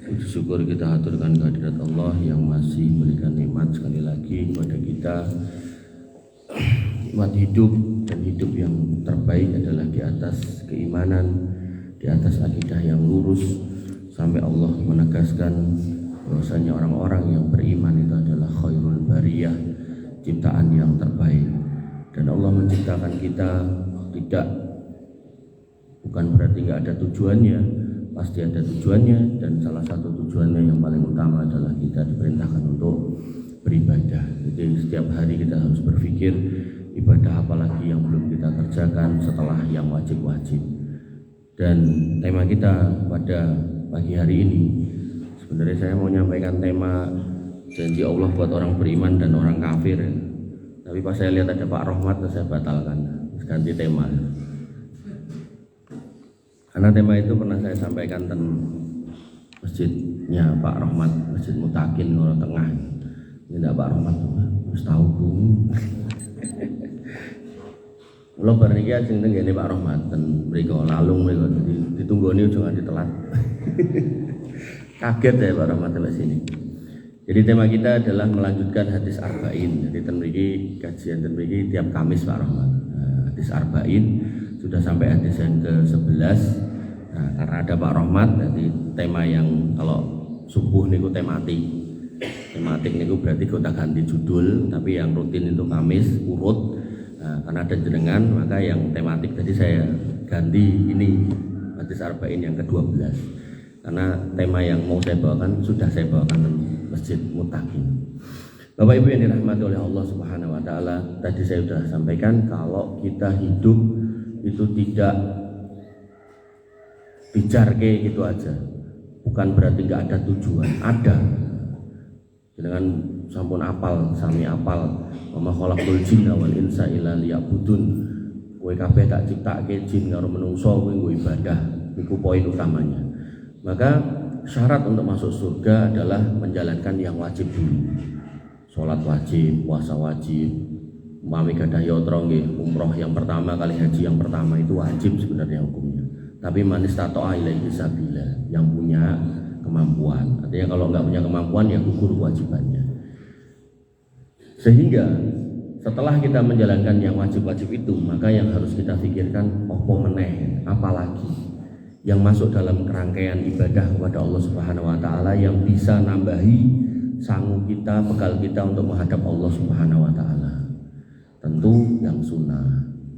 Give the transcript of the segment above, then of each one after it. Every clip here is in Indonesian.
Puji syukur kita aturkan kehadirat Allah yang masih memberikan nikmat sekali lagi kepada kita, nikmat hidup, dan hidup yang terbaik adalah di atas keimanan, di atas akidah yang lurus, sampai Allah menegaskan bahwasanya orang-orang yang beriman itu adalah khairul bariyah, ciptaan yang terbaik. Dan Allah menciptakan kita bukan berarti nggak ada tujuannya, pasti ada tujuannya, dan salah satu tujuannya yang paling utama adalah kita diperintahkan untuk beribadah. Jadi setiap hari kita harus berpikir ibadah apa lagi yang belum kita kerjakan setelah yang wajib-wajib. Dan tema kita pada pagi hari ini, sebenarnya saya mau menyampaikan tema janji Allah buat orang beriman dan orang kafir. Tapi pas saya lihat ada Pak Rohmat, saya batalkan, ganti tema. Karena tema itu pernah saya sampaikan di masjidnya Pak Rohmat, Masjid Mutakin Ngoro Tengah. Ini tidak Pak Rohmat, harus tahu Bu. Kalau berniki aja ini Pak Rohmat dan mereka lalung mereka, jadi ditunggu ini jangan ditelat. Kaget ya Pak Rohmat sampai sini. Jadi tema kita adalah melanjutkan hadis arba'in. Jadi kajian tenbiki tiap Kamis Pak Rohmat. Hadis arba'in sudah sampai hadis yang ke-11. Nah, karena ada Pak Rohmat, jadi tema yang kalau subuh niku tematik niku berarti kita ganti judul, tapi yang rutin itu Kamis urut. Nah, karena ada jenengan, maka yang tematik tadi saya ganti ini hadis arba'in yang ke-12. Karena tema yang mau saya bawakan sudah saya bawakan di Masjid Mutakin. Bapak Ibu yang dirahmati oleh Allah Subhanahu wa taala, tadi saya sudah sampaikan kalau kita hidup itu tidak bicarke gitu aja. Bukan berarti enggak ada tujuan, ada. Dengan sampun apal, sami apal, wa ma khalaqul jinna wal insa illa liya'budun. Kowe kabeh tak ciptake jin karo menungso kuwi nggo ibadah. Iku poin utamanya. Maka syarat untuk masuk surga adalah menjalankan yang wajib dulu. Sholat wajib, puasa wajib, mami gadah yatra nggih, umroh yang pertama kali haji yang pertama itu wajib sebenarnya hukumnya. Tapi man istata'a ilaihi sabila, yang punya kemampuan. Artinya kalau nggak punya kemampuan ya gugur kewajibannya. Sehingga setelah kita menjalankan yang wajib-wajib itu, maka yang harus kita pikirkan opo meneh, apalagi yang masuk dalam kerangkaian ibadah kepada Allah Subhanahu wa taala yang bisa nambahi sanggup kita, bekal kita untuk menghadap Allah Subhanahu wa taala. Tentu yang sunnah,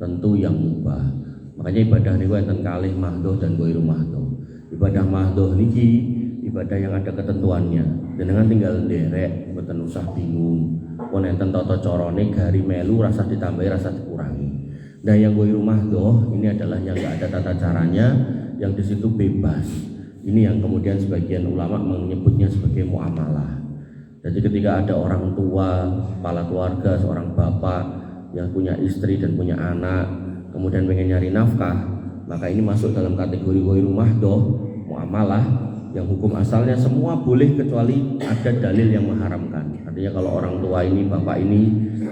tentu yang mubah. Makanya ibadah niku enten kalih mahdoh dan ghairu mahdoh. Ibadah mahdoh niki ibadah yang ada ketentuannya. Jenengan tinggal nderek, mboten usah bingung. Pun enten tata carane gari melu rasa ditambahi rasa dikurangi. Nah yang ghairu mahdoh ini adalah yang enggak ada tata caranya, yang di situ bebas. Ini yang kemudian sebagian ulama menyebutnya sebagai muamalah. Jadi ketika ada orang tua, kepala keluarga, seorang bapak yang punya istri dan punya anak, kemudian pengen nyari nafkah, maka ini masuk dalam kategori ghairu mahdoh, muamalah, yang hukum asalnya semua boleh kecuali ada dalil yang mengharamkan. Artinya kalau orang tua ini, bapak ini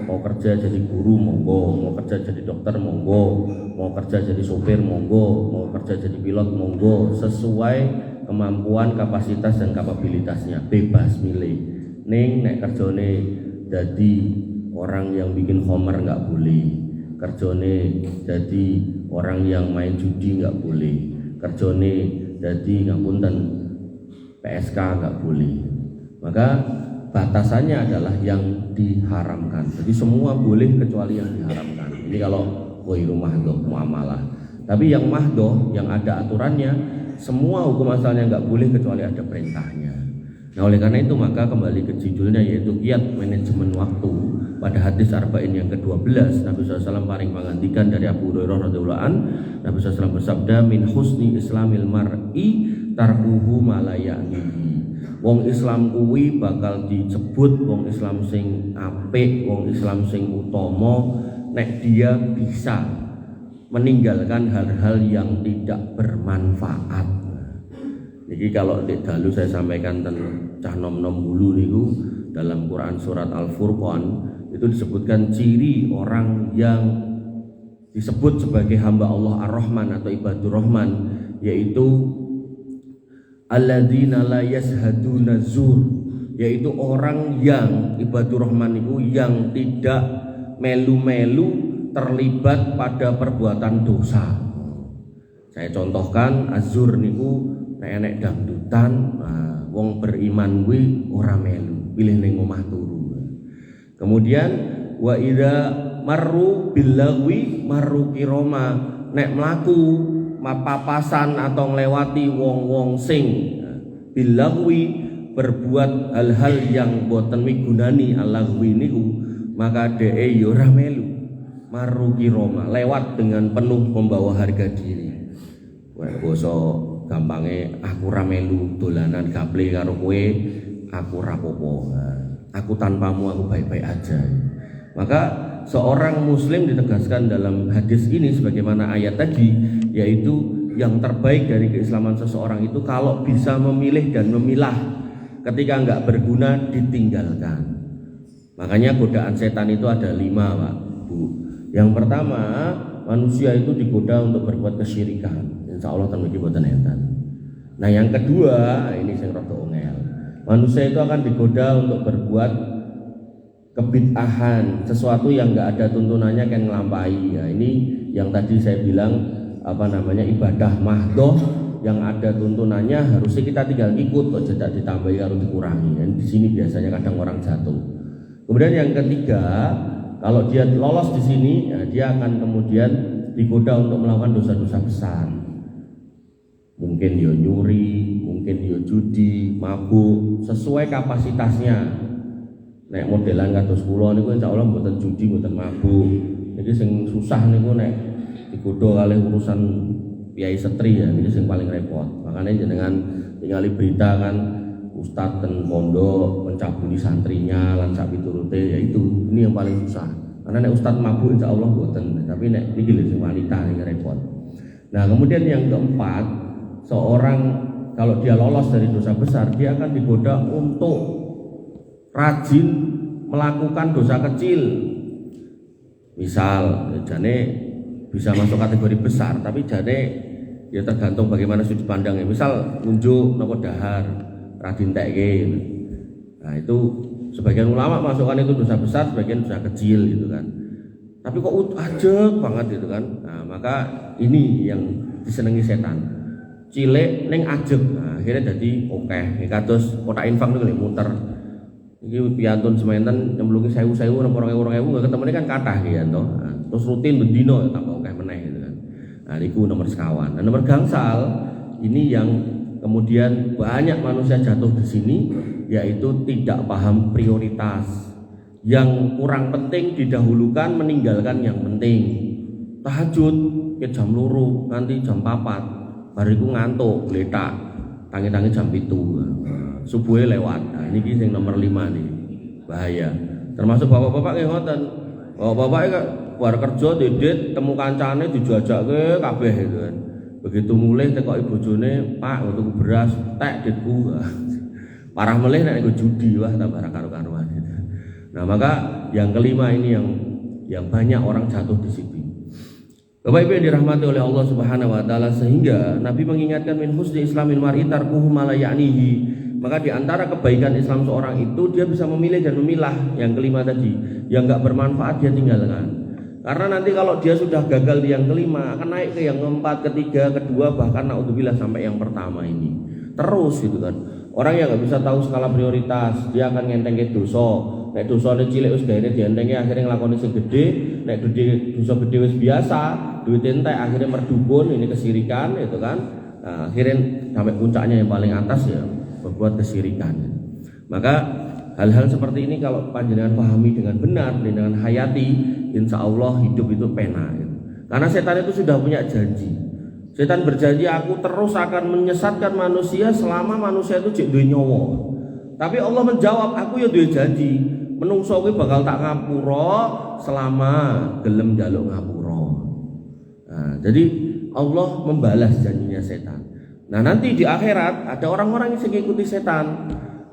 mau kerja jadi guru monggo, mau kerja jadi dokter monggo, mau kerja jadi sopir monggo, mau kerja jadi pilot monggo, sesuai kemampuan, kapasitas dan kapabilitasnya, bebas milih. Ning nek kerjane jadi orang yang bikin homer nggak boleh, kerjane jadi orang yang main judi nggak boleh, kerjane jadi ngapunten PSK nggak boleh. Maka batasannya adalah yang diharamkan. Jadi semua boleh kecuali yang diharamkan. Ini kalau ghairu mahdoh, muamalah. Tapi yang mahdoh, yang ada aturannya, semua hukum asalnya nggak boleh kecuali ada perintahnya. Nah oleh karena itu maka kembali ke judulnya, yaitu kiat manajemen waktu. Pada hadis arba'in yang ke-12, Nabi SAW paling mengantikan dari Abu Hurairah radhiyallahu an, Nabi SAW bersabda, min husni islamil mar'i tarkuhu malayanihi. Wong Islam kuwi bakal disebut wong Islam sing apik, wong Islam sing utama nek dia bisa meninggalkan hal-hal yang tidak bermanfaat. Jadi kalau di dalu saya sampaikan tentang cah nom-nom bulu niku dalam Quran surat Al-Furqan itu disebutkan ciri orang yang disebut sebagai hamba Allah Ar-Rahman atau ibadur Rahman, yaitu alladzina la yashhaduna zur, yaitu orang yang ibadur rahman itu yang tidak melu-melu terlibat pada perbuatan dosa. Saya contohkan azur niku nek dangdutan, wong beriman kuwi ora melu, pilih ning omah turu. Kemudian wa idza marru billagwi marru kiroma, nek mlaku papasan atau nglewati wong-wong sing billagwi berbuat hal-hal yang boten migunani alagwi niku, maka dhek yo ora melu. Maruki Roma, lewat dengan penuh membawa harga diri. Wah, basa gampange aku ra melu dolanan gaple karo kowe, aku ra popo. Aku tanpamu aku baik-baik aja. Maka seorang muslim ditegaskan dalam hadis ini sebagaimana ayat tadi, yaitu yang terbaik dari keislaman seseorang itu kalau bisa memilih dan memilah, ketika enggak berguna ditinggalkan. Makanya godaan setan itu ada 5, Pak, Bu. Yang pertama, manusia itu digoda untuk berbuat kesyirikan. Insya Allah temuki boten enten. Nah, yang kedua, ini sing rada ongel. Manusia itu akan digoda untuk berbuat kebid'ahan, sesuatu yang enggak ada tuntunannya kan nglampahi. Ya, ini yang tadi saya bilang ibadah mahdoh yang ada tuntunannya harusnya kita tinggal ikut, kok tidak ditambahi harus dikurangi. Dan di sini biasanya kadang orang jatuh. Kemudian yang ketiga, kalau dia lolos di sini, ya, dia akan kemudian digoda untuk melakukan dosa-dosa besar. Mungkin dia nyuri, mungkin dia judi, mabuk, sesuai kapasitasnya. Nek modelan kados kula niku insyaallah mboten judi, mboten mabuk. Iki sing susah niku nek digoda kalih urusan Kiai Setri, ya, ini sing paling repot. Makanya jenengan ningali berita kan ustadz dan pondok mencabuli santrinya lan sak piturute, yaitu ini yang paling susah. Karena nek ustadz mabuk insya Allah boten, tapi nek iki lho sing wanita yang repot. Nah, kemudian yang keempat, seorang kalau dia lolos dari dosa besar, dia akan digoda untuk rajin melakukan dosa kecil. Misal jane bisa masuk kategori besar, tapi jane ya tergantung bagaimana sudut pandangnya. Misal ngunjuk nopo dahar radin tekke. Nah, itu sebagian ulama masukkan itu dosa besar, sebagian dosa kecil gitu kan. Tapi kok ajeg banget gitu kan. Nah, maka ini yang disenengi setan. Cilik ning ajeg. Nah, akhirnya jadi akeh. Kados kotak infak niku muter. Iki piantun sementen nyemplungi 1000 napa 2000 enggak ketemene kan kathah ya to. Nah, terus rutin bendino tambah akeh meneh gitu kan. Nah, niku nomor sekawan. Nah, nomor gangsal ini yang kemudian banyak manusia jatuh di sini, yaitu tidak paham prioritas. Yang kurang penting didahulukan, meninggalkan yang penting. Tahajud ke jam 2 nanti jam 4, bariku ngantuk gletak, tangi-tangi jam 7. Subuhnya lewat. Nah, ini yang nomor 5 nih. Bahaya. Termasuk bapak-bapak kayak ngoten. Bapak-bapak iki bar kerja dedet temu kancane dijajakke kabeh gitu kan. Begitu mulai tekoki bojone, Pak, untuk beras, tek ditku. Parah melih nek nggo judi, wah tambah karo-karuan gitu. Nah, maka yang kelima ini yang banyak orang jatuh di situ. Bapak Ibu yang dirahmati oleh Allah Subhanahu wa taala, sehingga Nabi mengingatkan min husni islamil mar'i tarkuhu ma la ya'nihi. Maka di antara kebaikan Islam seorang itu dia bisa memilih dan memilah yang kelima tadi, yang enggak bermanfaat dia tinggalkan. Karena nanti kalau dia sudah gagal di yang kelima akan naik ke yang keempat, ketiga, kedua, bahkan naudzubillah sampai yang pertama ini. Terus gitu kan. Orang yang enggak bisa tahu skala prioritas, dia akan ngentengke dosa. Nek dosane cilik wis gaene dientenge akhirnya nglakoni sing gedhe, nek dosa gedhe wis biasa, duit entek akhirnya merdukun, ini kesirikan itu kan. Nah, akhirnya sampai puncaknya yang paling atas ya berbuat kesirikan. Maka hal-hal seperti ini kalau panjenengan pahami dengan benar, dengan hayati, insya Allah hidup itu pena. Karena setan itu sudah punya janji. Setan berjanji aku terus akan menyesatkan manusia selama manusia itu jek duwe nyawa. Tapi Allah menjawab, aku ya duwe janji, menungso kuwi bakal tak ngapura selama gelem njaluk ngapura. Nah, jadi Allah membalas janjinya setan. Nah, nanti di akhirat ada orang-orang yang mengikuti setan.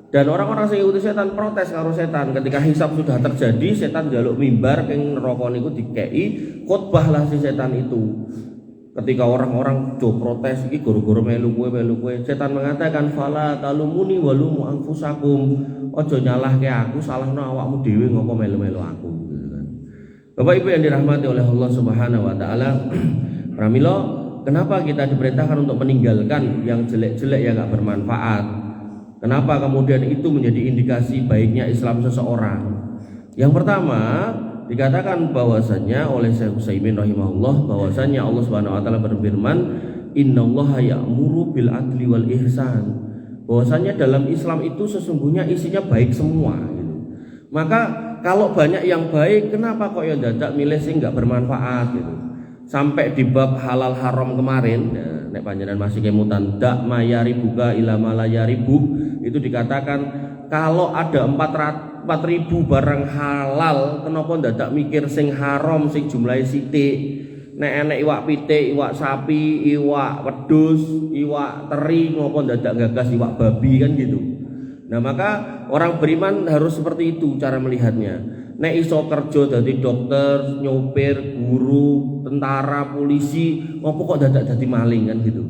Dan orang-orang yang mengikuti setan protes karo setan. Ketika hisab sudah terjadi, setan njaluk mimbar keng neraka niku dikei khotbah lah si setan itu. ketika orang-orang protes iki goro-goro melu kowe, setan mengatakan fala talumuni walumu anfusakum, ojo nyalahke aku, salahno awakmu dhewe ngopo melu-melu aku gitu kan. Bapak Ibu yang dirahmati oleh Allah Subhanahu wa taala, pramila kenapa kita diperintahkan untuk meninggalkan yang jelek-jelek yang enggak bermanfaat? Kenapa kemudian itu menjadi indikasi baiknya Islam seseorang? Yang pertama, dikatakan bahwasannya oleh Syekh Utsaimin rahimahullah bahwasannya Allah Subhanahu wa taala berfirman, "Innallaha ya'muru bil adli wal ihsan." Bahwasannya dalam Islam itu sesungguhnya isinya baik semua gitu. Maka kalau banyak yang baik, kenapa kok ya dadak milih sing enggak bermanfaat gitu. Sampai di bab halal haram kemarin, nek panjenengan masih kemutan dak mayari buka ila malayaribu, itu dikatakan kalau ada 4.000 barang halal, kenapa dadak mikir sing haram sing jumlahe sithik. Nek enek iwak pitik, iwak sapi, iwak wedhus, iwak teri, ngopo dadak gagas iwak babi kan gitu. Nah, maka orang beriman harus seperti itu cara melihatnya. Nek iso kerja dadi dokter, nyopir, guru, tentara, polisi, ngopo kok dadak dadi maling kan gitu.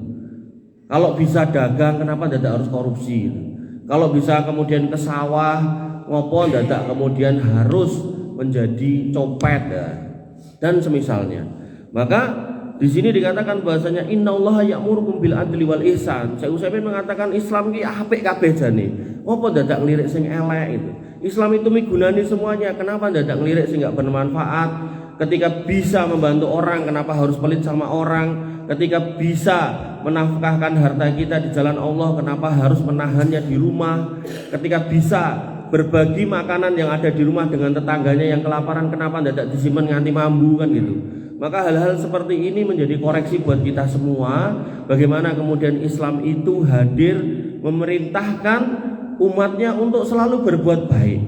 Kalau bisa dagang, kenapa dadak harus korupsi gitu. Kalau bisa kemudian ke sawah, ngopo dadak kemudian harus menjadi copet ya. Dan semisalnya. Maka di sini dikatakan bahasanya innallaha ya'murukum bil adli wal ihsan. Saya Utsaimin mengatakan Islam ki apik kabeh jane. Ngopo dadak ngelirik sing elek itu. Islam itu migunani semuanya. Kenapa dadak ngelirik sing enggak bermanfaat? Ketika bisa membantu orang, kenapa harus pelit sama orang? Ketika bisa menafkahkan harta kita di jalan Allah, kenapa harus menahannya di rumah? Ketika bisa berbagi makanan yang ada di rumah dengan tetangganya yang kelaparan, kenapa dadak disimpan nganti mambu kan gitu. Maka hal-hal seperti ini menjadi koreksi buat kita semua. Bagaimana kemudian Islam itu hadir memerintahkan umatnya untuk selalu berbuat baik.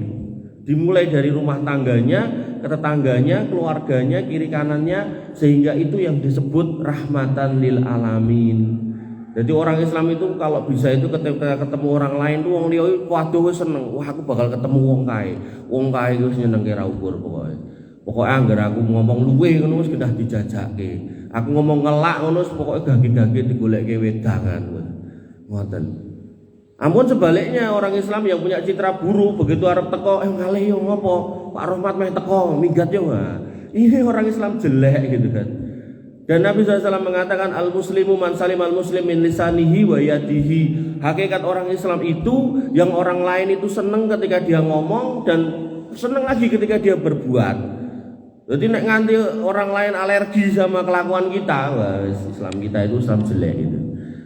Dimulai dari rumah tangganya, ke tetangganya, keluarganya, kiri kanannya, sehingga itu yang disebut rahmatan lil alamin. Jadi orang Islam itu kalau bisa itu ketika ketemu orang lain tuh wong liya waduh seneng. Wah, aku bakal ketemu wong kae. Wong kae iku senengke ra ukur pokoke. Pokoke anggar aku ngomong luwe ngono wis kedah dijajake. Aku ngomong ngelak ngono wis pokoke gage-gage digolekke wedangan. Ngoten. Ampun sebaliknya orang Islam yang punya citra buruk begitu arep teko ngalih yo ngopo Pak Rahmat meh teko minggat yo. Ini orang Islam jelek gitu kan. Dan Nabi SAW mengatakan al-muslimu man salim al-muslim min lisanihi wa yadihi. Hakikat orang Islam itu yang orang lain itu seneng ketika dia ngomong dan seneng lagi ketika dia berbuat. Jadi nek nganti orang lain alergi sama kelakuan kita, wah Islam kita itu Islam jelek gitu.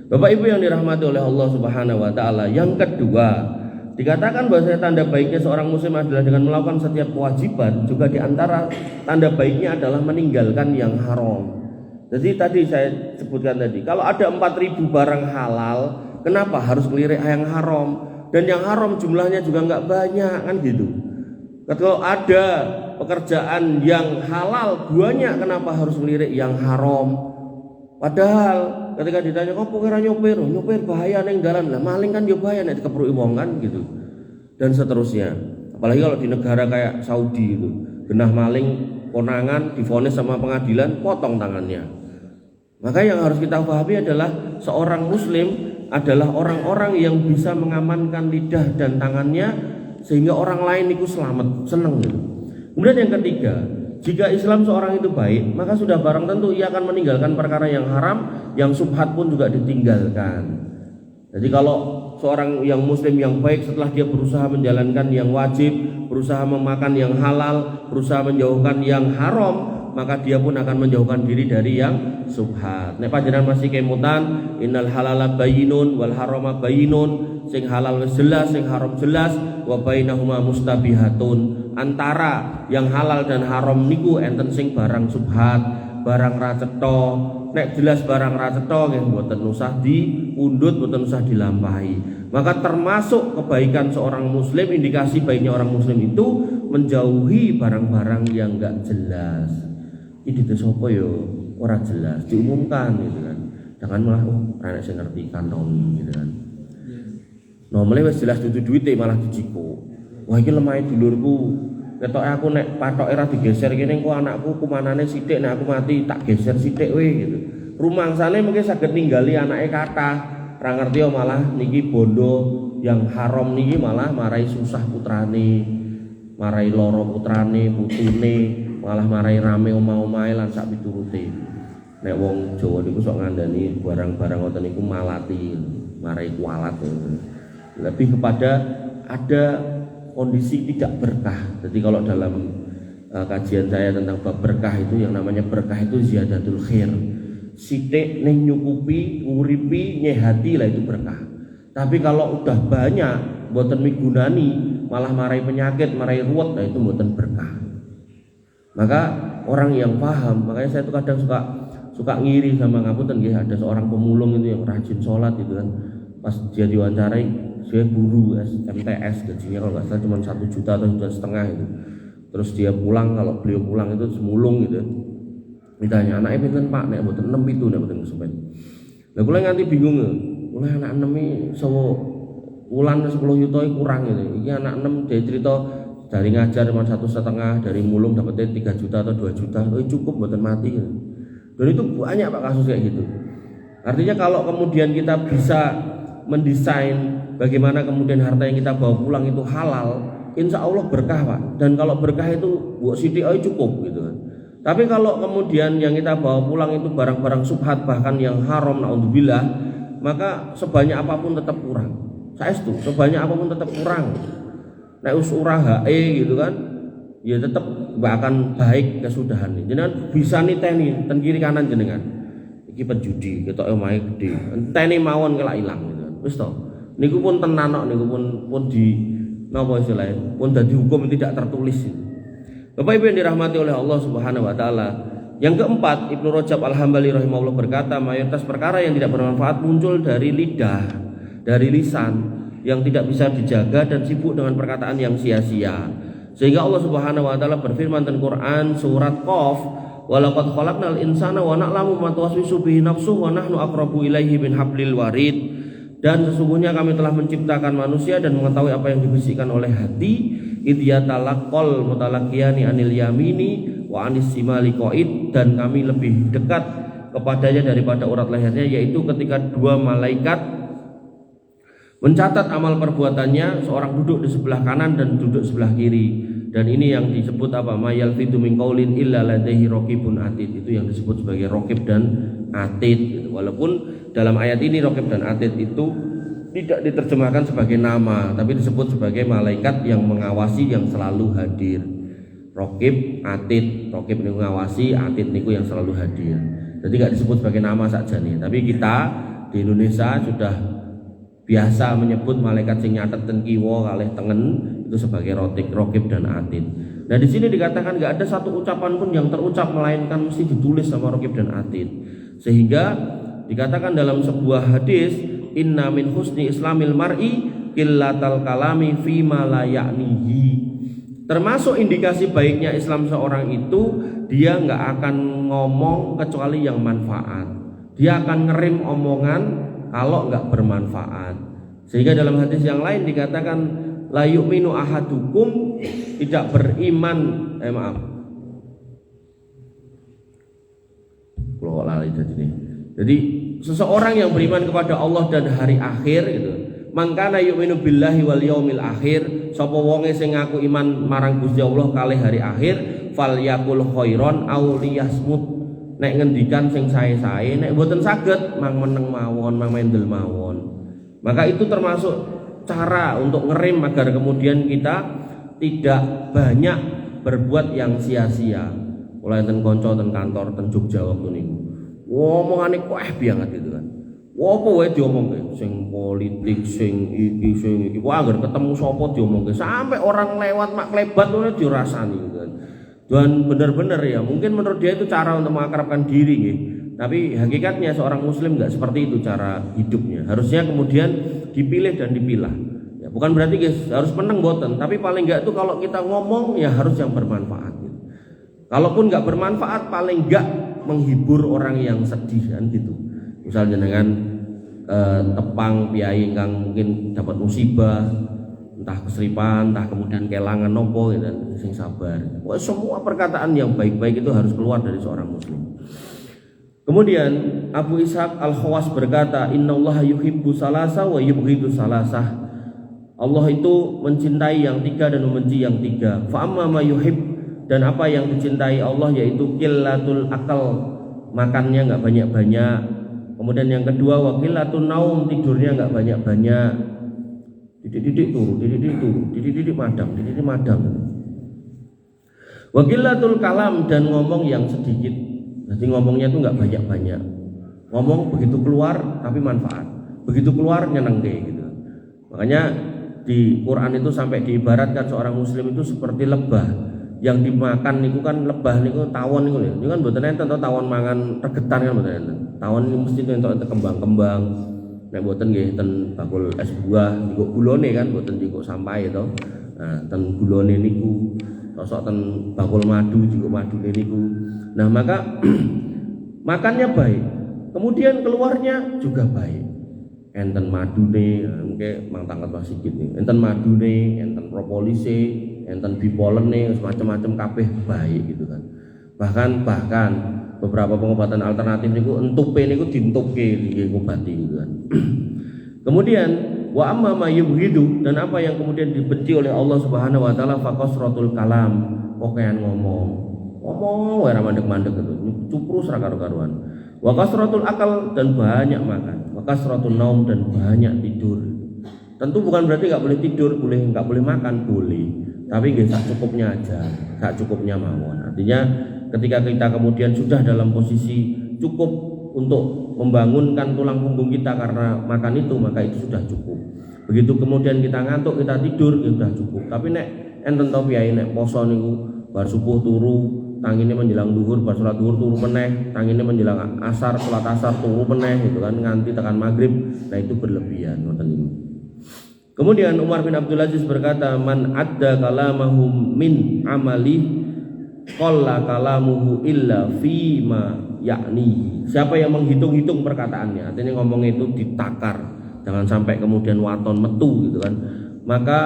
Bapak Ibu yang dirahmati oleh Allah Subhanahu wa taala, yang kedua, dikatakan bahwa tanda baiknya seorang muslim adalah dengan melakukan setiap kewajiban, juga di antara tanda baiknya adalah meninggalkan yang haram. Jadi tadi saya sebutkan tadi, kalau ada 4.000 barang halal, kenapa harus melirik yang haram? Dan yang haram jumlahnya juga enggak banyak kan gitu. Kalau ada pekerjaan yang halal banyak, kenapa harus melirik yang haram? Padahal ketika ditanya kok kira nyopir bahaya neng dalan lah, maling kan yo bahaya nek dikepruki wong kan gitu. Dan seterusnya. Apalagi kalau di negara kayak Saudi itu, genah maling konangan divonis sama pengadilan potong tangannya. Maka yang harus kita pahami adalah seorang muslim adalah orang-orang yang bisa mengamankan lidah dan tangannya sehingga orang lain itu selamat, senang gitu. Kemudian yang ketiga, jika Islam seorang itu baik, maka sudah barang tentu ia akan meninggalkan perkara yang haram, yang subhat pun juga ditinggalkan. Jadi kalau seorang yang muslim yang baik setelah dia berusaha menjalankan yang wajib, berusaha memakan yang halal, berusaha menjauhkan yang haram, maka dia pun akan menjauhkan diri dari yang subhat. Nek panjenengan masih kemutan, innal halala bayyinun wal harama bayyinun, sing halal wis jelas, sing haram jelas, wa bainahuma mustabihatun. Antara yang halal dan haram niku enten sing barang subhat, barang ra cetha. Nek jelas barang ra cetha nggih mboten usah diundut, mboten usah dilampahi. Maka termasuk kebaikan seorang muslim, indikasi baiknya orang muslim itu menjauhi barang-barang yang enggak jelas. Ini itu sapa yo ora jelas, diumumkan gitu kan. Jangan malah ora sing ngerti kantong gitu kan. Nomale wis jelas dudu duwite malah dijiko. Wah iki lemahe dulurku. Ketoke aku nek patoke ora digeser kene engko anakku kumanane sithik nek aku mati tak geser sithik we gitu. rumangsane mungkin saged ninggali anake kathah, ra ngerti malah niki bondo yang haram niki malah marai susah putrane, marai loro putrane, putune, malah marai rame omah-omahe lan sak piturute. Nek wong Jawa niku sok ngandani barang-barang ngoten niku malati, marai kualat. Lebih kepada ada kondisi tidak berkah. Jadi kalau dalam kajian saya tentang bab berkah itu, yang namanya berkah itu ziyadatul khair. Sithik ning nyukupi, nguripi, nyehati lah itu berkah. Tapi kalau udah banyak mboten migunani, malah marai penyakit, marai ruwet, nah itu mboten berkah. Maka orang yang paham, makanya saya tuh kadang suka ngiri sama ngapunten nggih, ada seorang pemulung itu yang rajin sholat gitu kan. Pas dia diwawancarai, dia guru MTS, gajinya kalau nggak salah cuma 1 juta atau 1,5 juta gitu. Terus dia pulang, kalau beliau pulang itu semulung gitu. Ditanya, anaknya pinten Pak? Nek mboten 6 itu, nek mboten kesupen. Lah kula nganti bingung. Kula anak 6 iki sawo wulan 10 juta kurang gitu. Iki anak 6 dia cerita dari ngajar cuma 1,5, dari mulung dapatnya 3 juta atau 2 juta. Oh cukup mboten mati gitu. Dan itu banyak Pak kasus kayak gitu. Artinya kalau kemudian kita bisa mendesain bagaimana kemudian harta yang kita bawa pulang itu halal, insya Allah berkah Pak. Dan kalau berkah itu buat sidik cukup gitu kan. Tapi kalau kemudian yang kita bawa pulang itu barang-barang subhat bahkan yang haram, naudzubillah, maka sebanyak apapun tetap kurang. Saestu, sebanyak apapun tetap kurang. Nek usura HE gitu kan, ya tetap gak akan baik kesudahan. Jenengan bisa niteni ten kiri kanan jenengan. Iki penjudi, ketok omahe gede. Enteni mawon kelak ilang gitu kan. Wis to. Niku pun tenan kok, niku pun di napa istilahnya? Pun dadi hukum tidak tertulis. Bapak Ibu yang dirahmati oleh Allah Subhanahu wa taala. Yang keempat, Ibnu Rajab Al-Hambali rahimahullah berkata, mayoritas perkara yang tidak bermanfaat muncul dari lidah, dari lisan yang tidak bisa dijaga dan sibuk dengan perkataan yang sia-sia. Sehingga Allah Subhanahu wa taala berfirman dalam Quran surat Qaf, "Wa laqad khalaqnal insana wa na'lamu ma tuwaswisu bihi nafsuhu wa nahnu aqrabu ilaihi min hablil warid." Dan sesungguhnya kami telah menciptakan manusia dan mengetahui apa yang dibisikkan oleh hati. Idyatalaqal mutalaqiyani anil yamini wa anis simali qaid, dan kami lebih dekat kepadanya daripada urat lehernya, yaitu ketika dua malaikat mencatat amal perbuatannya, seorang duduk di sebelah kanan dan duduk sebelah kiri. Dan ini yang disebut apa? Mayal fitu min qaulin illa ladaihi raqibun atid. Itu yang disebut sebagai raqib dan atid. Walaupun dalam ayat ini raqib dan atid itu tidak diterjemahkan sebagai nama, tapi disebut sebagai malaikat yang mengawasi, yang selalu hadir. Raqib, atid, raqib niku ngawasi, atid niku yang selalu hadir. Jadi tidak disebut sebagai nama saja nih. Tapi kita di Indonesia sudah biasa menyebut malaikat sing nyatet ten kiwa kalih tengen itu sebagai raqib dan atid. Nah di sini dikatakan nggak ada satu ucapan pun yang terucap melainkan mesti ditulis sama raqib dan atid. Sehingga dikatakan dalam sebuah hadis, inna min husni islamil mar'i qillatal kalami fima la ya'nihi. Termasuk indikasi baiknya Islam seorang itu, dia nggak akan ngomong kecuali yang manfaat. Dia akan ngerim omongan kalau nggak bermanfaat. Sehingga dalam hadis yang lain dikatakan la yu'minu ahadukum, tidak beriman kalau lali ini. Jadi seseorang yang beriman kepada Allah dan hari akhir gitu, mangkana yu'minu billahi wal yaumil akhir, sapa wonge sing ngaku iman marang Gusti Allah kalih hari akhir, falyakul khairon aw liyasmut. Nek ngendikan sing sae-sae, nek mboten saged mang meneng mawon, mang mendel mawon. Maka itu termasuk cara untuk ngerem agar kemudian kita tidak banyak berbuat yang sia-sia. Mulai ten kanca ten kantor ten Jogja waktu niku. Ngomongane kueh banget gitu kan. Apa wae diomongke, sing politik, sing iki. Wah, agar ketemu sapa diomongke. Sampai orang lewat mak klebat ngono dirasani gitu kan. Dan benar-benar ya, mungkin menurut dia itu cara untuk mengakrabkan diri gitu. Tapi hakikatnya seorang muslim enggak seperti itu cara hidupnya. Harusnya kemudian dipilih dan dipilah. Ya, bukan berarti guys harus menang boten, tapi paling enggak itu kalau kita ngomong ya harus yang bermanfaat gitu. Kalaupun enggak bermanfaat, paling enggak menghibur orang yang sedih kan gitu. Misalnya dengan tepang piyai yang mungkin dapat musibah, entah keseripan, entah kemudian kelangan nopo gitu, sing sabar. Wah, semua perkataan yang baik-baik itu harus keluar dari seorang muslim. Kemudian Abu Ishaq Al-Khawas berkata, innallaha yuhibbu salasa wa yubghidu salasah. Allah itu mencintai yang tiga dan membenci yang tiga. Fa amma ma yuhib, dan apa yang dicintai Allah yaitu qillatul akal, makannya enggak banyak-banyak. Kemudian yang kedua wa qillatun naum, tidurnya enggak banyak-banyak. Didik-didik turu, didik-didik turu, didik-didik madang. Wa qillatul kalam, dan ngomong yang sedikit. Jadi ngomongnya itu nggak banyak-banyak. Ngomong begitu keluar tapi manfaat. Begitu keluar nyeneng deh gitu. Makanya di Quran itu sampai diibaratkan seorang muslim itu seperti lebah yang dimakan niku kan lebah niku tawon niku lho. Niku kan mboten enten to tawon mangan regetan kan mboten enten. Tawon niku mesti entuk kembang-kembang. Nek mboten nggih ten bakul es buah niku gulone kan mboten niku sampahe to. Nah, ten gulone niku sosok ten bakul madu juga madune niku. Nah, maka makannya baik, kemudian keluarnya juga baik. Enten madune, mungkin mang tangkat masih gitu. Enten madune, enten propolise, enten bipolene, macam-macam kabeh baik gitu kan. Bahkan beberapa pengobatan alternatif niku entupe niku dintuke nggih ngobati gitu kan. Kemudian wa amma ma yubghidu, dan apa yang kemudian dibenci oleh Allah Subhanahu wa taala faqasratul kalam, pokean ngomong wae ra mandek-mandek gitu, cuprus ra karo-karuan. Wa kasratul akal, dan banyak makan. Wa kasratun naum, dan banyak tidur. Tentu bukan berarti enggak boleh tidur, enggak boleh makan, boleh. Tapi nggih sak cukupnya aja, sak cukupnya mawon. Artinya ketika kita kemudian sudah dalam posisi cukup untuk membangunkan tulang punggung kita karena makan itu, maka itu sudah cukup. Begitu kemudian kita ngantuk, kita tidur, ya sudah cukup. Tapi nek enten to piye nek poso niku bar subuh turu, tangine menjelang duhur, bar salat duhur turu meneh, tangine menjelang asar, salat asar turu meneh gitu kan, nganti tekan maghrib. Nah, itu berlebihan ngoten niku. Kemudian Umar bin Abdul Aziz berkata, man adda kalamahum min amali qalla kalamuhu illa fima yakni. Siapa yang menghitung-hitung perkataannya, artinya ngomong itu ditakar, jangan sampai kemudian waton metu gitu kan, maka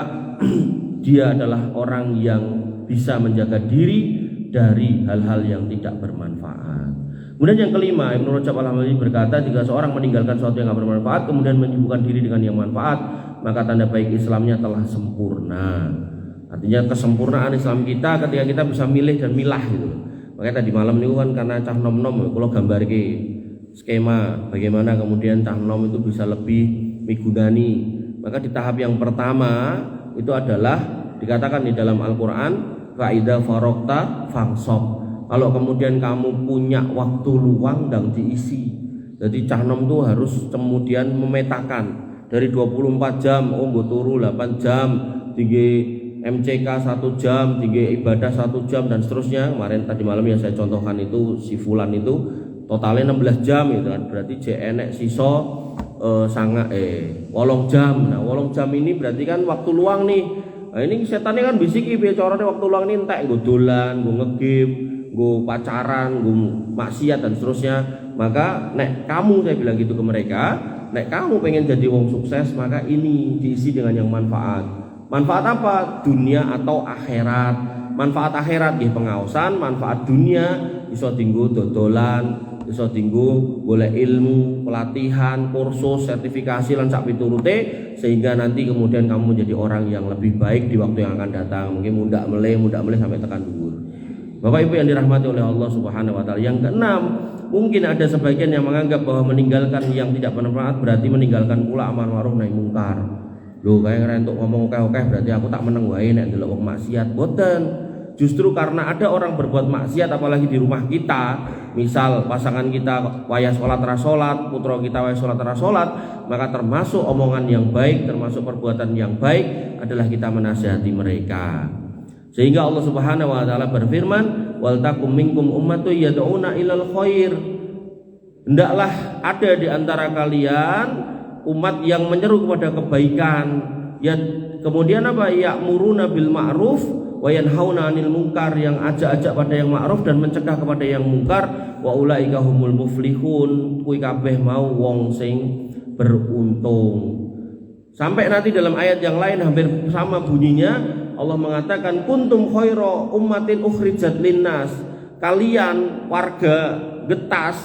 dia adalah orang yang bisa menjaga diri dari hal-hal yang tidak bermanfaat. Kemudian yang kelima, Ibnu Rajab Al-Hambali berkata, jika seorang meninggalkan sesuatu yang tidak bermanfaat kemudian menyibukkan diri dengan yang manfaat, maka tanda baik Islamnya telah sempurna. Artinya kesempurnaan Islam kita ketika kita bisa milih dan milah gitu. Makanya tadi malam ini kan karena cah nom-nom kalau gambar ke skema bagaimana kemudian cah nom itu bisa lebih migunani. Maka di tahap yang pertama itu adalah dikatakan di dalam Al-Quran, Fa'idha farokta fangsob. Kalau kemudian kamu punya waktu luang dan diisi. Jadi cahnom itu harus kemudian memetakan dari 24 jam, nggo turu 8 jam, tinggi MCK 1 jam, tinggi ibadah 1 jam dan seterusnya. Kemarin tadi malam yang saya contohkan itu si fulan itu totalnya 16 jam gitu kan. Berarti enek siso 8 jam. Nah, 8 jam ini berarti kan waktu luang nih. Nah, ini setannya kan bisiki piye carane waktu luang ini entek nggo dolan, nggo ngegame, nggo pacaran, nggo maksiat dan seterusnya. Maka nek kamu, saya bilang gitu ke mereka, nek kamu pengen jadi wong sukses, maka ini diisi dengan yang manfaat. Manfaat apa? Dunia atau akhirat. Manfaat akhirat nggih pengaosan, manfaat dunia iso dinggo dodolan, iso dinggo golek ilmu, pelatihan, kursus, sertifikasi lan sak piturute, sehingga nanti kemudian kamu menjadi orang yang lebih baik di waktu yang akan datang. Mungkin mudak meleh sampai tekan dhuwur. Bapak Ibu yang dirahmati oleh Allah Subhanahu wa taala. Yang keenam, mungkin ada sebagian yang menganggap bahwa meninggalkan yang tidak bermanfaat berarti meninggalkan pula amar ma'ruf nahi mungkar. Lho, kayak ngerentuk ngomong oke-oke berarti aku tak meneng wae nek ndelok wong maksiat. Boten. Justru karena ada orang berbuat maksiat apalagi di rumah kita, misal pasangan kita wayah sholat ra sholat, putra kita wayah sholat ra sholat, maka termasuk omongan yang baik, termasuk perbuatan yang baik adalah kita menasihati mereka. Sehingga Allah Subhanahu wa taala berfirman, wal takum minkum ummatun yad'una ilal khair. Hendaklah ada di antara kalian umat yang menyeru kepada kebaikan. Ya, kemudian apa? Ya'muruna bil ma'ruf wa yanhauna 'anil munkar, yang ajak-ajak pada yang ma'ruf dan mencegah kepada yang mungkar. Wa ulaika humul muflihun, kuwi kabeh mau wong sing beruntung. Sampai nanti dalam ayat yang lain hampir sama bunyinya, Allah mengatakan kuntum khaira ummatin ukhrijat linnas, kalian warga Getas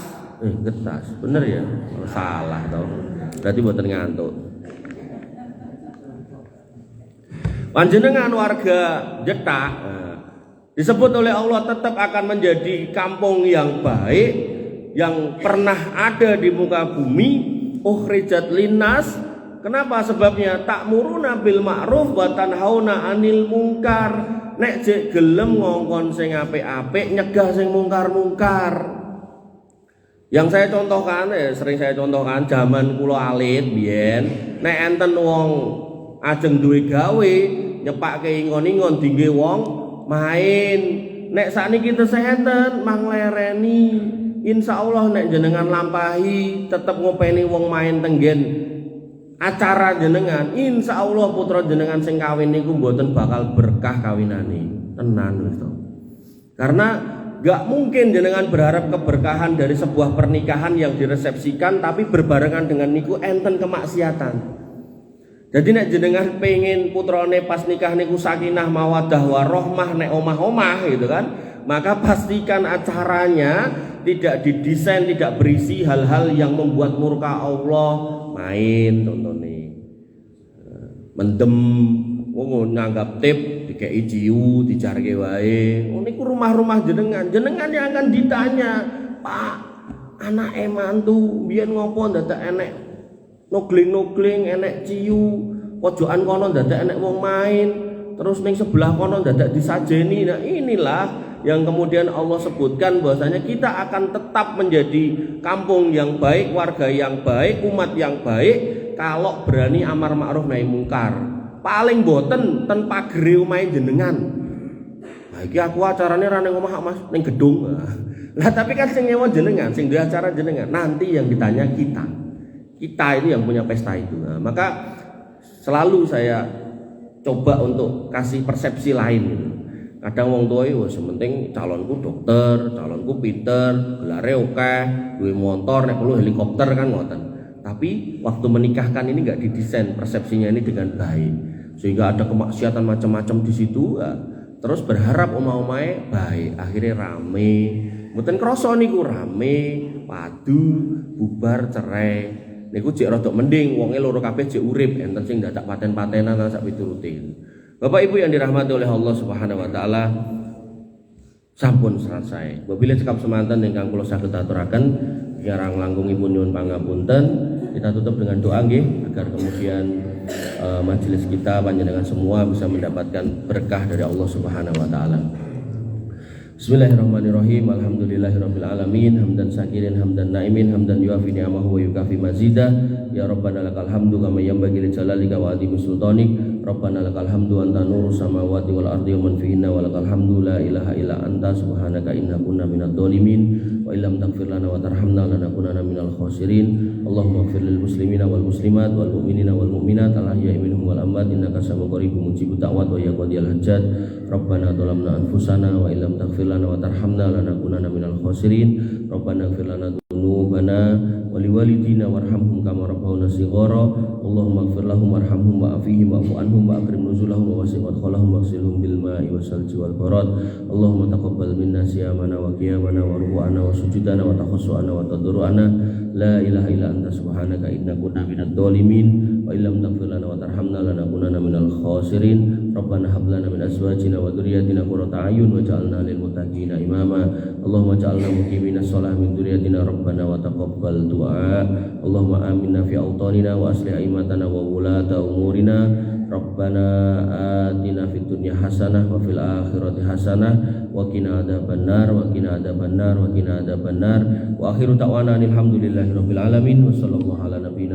Getas. Bener ya? Salah tau. Berarti mboten ngantuk. Panjenengan warga Jetak disebut oleh Allah tetap akan menjadi kampung yang baik yang pernah ada di muka bumi. Ukhrijat linnas. Kenapa? Sebabnya ta'muruna bil ma'ruf wa tanhauna 'anil munkar. Nek jek gelem ngongkon sing apik-apik, nyegah sing mungkar-mungkar. Yang saya contohkan, sering saya contohkan zaman kula alit biyen, nek enten wong ajeng duwe gawe, nyepake ingon-ingon dingge wong main. Nek sakniki tesenten mang lereni. Insyaallah nek jenengan lampahi tetep ngopeni wong main tenggen acara jenengan, insyaallah putra jenengan sing kawin niku mboten bakal berkah kawinane. Tenan wis to. Karena gak mungkin jenengan berharap keberkahan dari sebuah pernikahan yang diresepsikan tapi berbarengan dengan niku enten kemaksiatan. Jadi nek jenengan pengen putrane pas nikah niku sakinah mawaddah warahmah nek omah-omah gitu kan, maka pastikan acaranya tidak didesain, tidak berisi hal-hal yang membuat murka Allah. Main contohnya mendem wong nganggap tip dikei jiu dijarke wae. Niku rumah-rumah jenengan yang akan ditanya, "Pak, anak mantu biyen ngopo dadak enek nogling-nogling, enek ciu, pojokan kono dadak enek wong main, terus ning sebelah kono dadak disajeni." Nah, inilah yang kemudian Allah sebutkan bahwasanya kita akan tetap menjadi kampung yang baik, warga yang baik, umat yang baik kalau berani amar ma'ruf nahi mungkar. Paling boten ten pagere omahe jenengan. Nah, iki aku acarane ra ning omah Mas, ning gedung. Lah tapi kan sing nyewa jenengan, sing duwe acara jenengan. Nanti yang ditanya kita. Kita itu yang punya pesta itu. Nah, maka selalu saya coba untuk kasih persepsi lain gitu. Kadang wong tua itu sementing calonku dokter, calonku pinter, gelare akeh, duwe motor, nek perlu helikopter kan ngoten. Tapi waktu menikahkan ini enggak didesain persepsinya ini dengan baik. Sehingga ada kemaksiatan macam-macam di situ. Terus berharap omah-omahe baik, akhirnya rame. Mboten krasa niku rame, padu, bubar, cerai. Niku jek rada mending wonge loro kabeh jek urip, enten sing dadak paten-patenan lan sak piturutin. Bapak Ibu yang dirahmati oleh Allah Subhanahu wa taala, sampun selesai. Bila cekap semanten ingkang kula saged aturaken, kirang langkungipun nyuwun pangapunten. Kita tutup dengan doa nggih agar kemudian majelis kita panjenengan semua bisa mendapatkan berkah dari Allah Subhanahu wa taala. Bismillahirrahmanirrahim. Alhamdulillahirabbil alamin, hamdan syakirin, hamdan naimin, hamdan yuafi ni'amahu wa yukafi mazidah. Ya Rabbana lakal hamdu kama yanbaghi li jalalika wa azimi sultanik. Rabbana lakal hamdu anta nurus samawati wal ardi wa man fihinna wa lakal hamdu la ilaha illa anta subhanaka inna kunna minadh dhalimin wa illam taghfir lana wa tarhamna lanakunanna minal khasirin. Allahumma ighfir lil muslimina wal muslimat wal mu'minina wal mu'minat al ahya'i minhum wal amwat innaka sami'un qaribun mujibud da'wat wa ya qadiyal hajat. Rabbana zalamna anfusana wa illam taghfir lana wa tarhamna lanakunanna minal khasirin. Rabbana ighfir lana dzunubana wa liwalidina warhamhum kama rabbawna shighara. Allahumma ighfir lahum warhamhum wa'afihim wa'fu anhum wa akrim nuzulahum wa wasi' madkhalahum waghsilhum bil ma'i wasalji wal barad. Allahumma taqabbal minna siyamana wa qiyamana wa ruku'ana wa sujudana wa takhussu'ana wa tadarru'ana. La ilaha illa anta subhanaka inna kunna minadh dhalimin wa illam taghfir lana wa tarhamna lanakunanna minal khasirin. Rabbana hab lana min azwajina wa dhurriyyatina qurrata a'yun waj'alna lil muttaqina imama. Allahumma ij'alna muqiminas shalah min dhurriyyatina rabbana wa taqabbal du'a. Allahumma aminna fi awtanina wa aslih a'immatana wa wulata umurina. Rabbana atina fid dunya hasanah wa fil akhirati hasanah wa qina adzabannar wa qina adzabannar wa qina adzabannar. Wa akhiru da'wana alhamdulillahi rabbil alamin wa sallallahu ala nabiyyina